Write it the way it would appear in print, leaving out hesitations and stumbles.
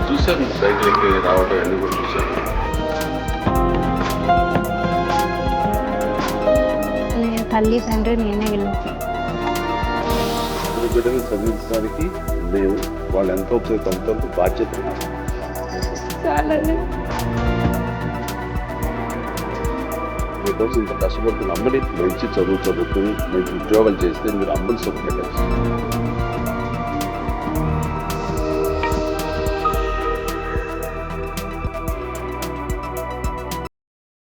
చూశాను, సైకిల్కి రావడం అన్నీ కూడా చూశాను. నేను తల్లి తండ్రి నేనే వెళ్ళొచ్చు. బిడ్డలు చదివించడానికి మేము వాళ్ళు ఎంతో కొంత బాధ్యత మీకోసం ఇంత కష్టపడుతున్న అమ్మని మంచి చదువుకుని మంచి ఉద్యోగాలు చేస్తే మీరు అమ్మని సుఖపెట్టారు.